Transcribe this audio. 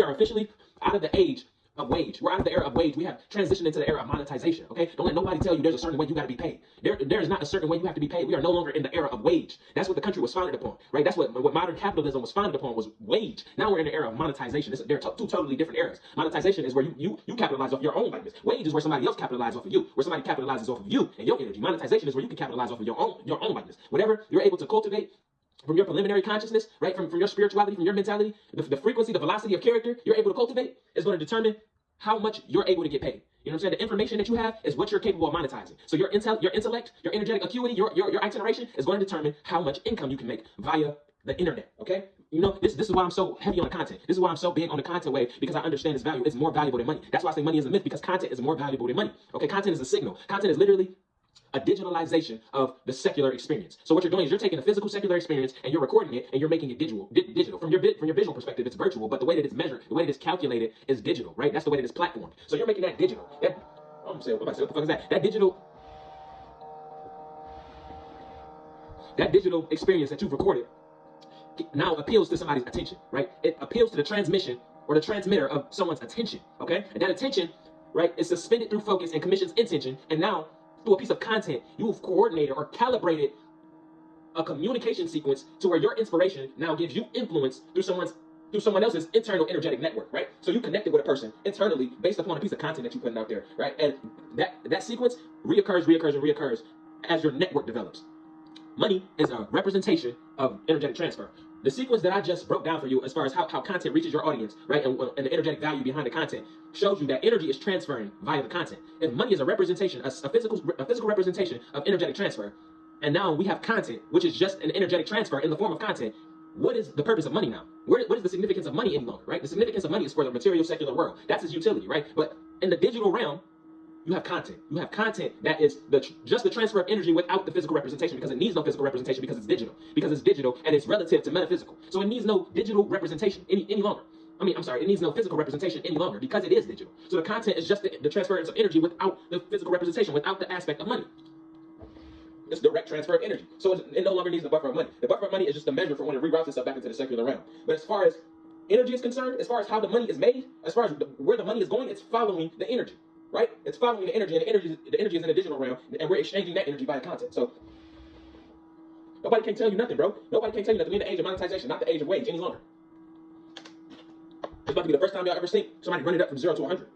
are officially out of the age of wage. We're out of the era of wage. We have transitioned into the era of monetization. Okay, don't let nobody tell you there's a certain way you got to be paid. There is not a certain way you have to be paid. We are no longer in the era of wage. That's what the country was founded upon, right? That's what modern capitalism was founded upon, was wage. Now we're in the era of monetization. They're two totally different eras. Monetization is where you capitalize off your own likeness. Wage is where somebody else capitalizes off of you, where somebody capitalizes off of you and your energy. Monetization is where you can capitalize off of your own likeness. Whatever you're able to cultivate from your preliminary consciousness, right? From your spirituality, from your mentality, the frequency, the velocity of character you're able to cultivate is going to determine how much you're able to get paid. You know what I'm saying? The information that you have is what you're capable of monetizing. So your intellect, your energetic acuity, your itineration is going to determine how much income you can make via the internet. Okay? You know, this is why I'm so heavy on the content. This is why I'm so big on the content wave, because I understand its value. It's more valuable than money. That's why I say money is a myth, because content is more valuable than money. Okay? Content is a signal. Content is literally a digitalization of the secular experience. So what you're doing is you're taking a physical secular experience and you're recording it and you're making it digital. From your visual perspective, it's virtual, but the way that it's measured, the way that it's calculated is digital, right? That's the way that it's platformed. So you're making that digital. What the fuck is that? That digital experience that you've recorded now appeals to somebody's attention, right? It appeals to the transmission or the transmitter of someone's attention, okay? And that attention, right, is suspended through focus and commission's intention, and now through a piece of content, you've coordinated or calibrated a communication sequence to where your inspiration now gives you influence through someone else's internal energetic network, right? So you connected with a person internally based upon a piece of content that you put out there, right? And that sequence reoccurs as your network develops. Money is a representation of energetic transfer. The sequence that I just broke down for you as far as how content reaches your audience, right, and the energetic value behind the content shows you that energy is transferring via the content. If money is a representation, a physical representation of energetic transfer, and now we have content, which is just an energetic transfer in the form of content, what is the purpose of money now? What is the significance of money any longer, right? The significance of money is for the material secular world. That's its utility, right? But in the digital realm, you have content. You have content that is just the transfer of energy without the physical representation, because it needs no physical representation, because it's digital. Because it's digital and it's relative to metaphysical. So it needs no digital representation any longer. It needs no physical representation any longer, because it is digital. So the content is just the transference of energy without the physical representation, without the aspect of money. It's direct transfer of energy. So it no longer needs the buffer of money. The buffer of money is just a measure for when it reroutes itself back into the secular realm. But as far as energy is concerned, as far as how the money is made, as far as where the money is going, it's following the energy. Right? It's following the energy, and the energy is in the digital realm, and we're exchanging that energy via content. So nobody can tell you nothing, bro. Nobody can tell you nothing. We're in the age of monetization, not the age of wage any longer. It's about to be the first time y'all ever seen somebody run it up from 0 to 100.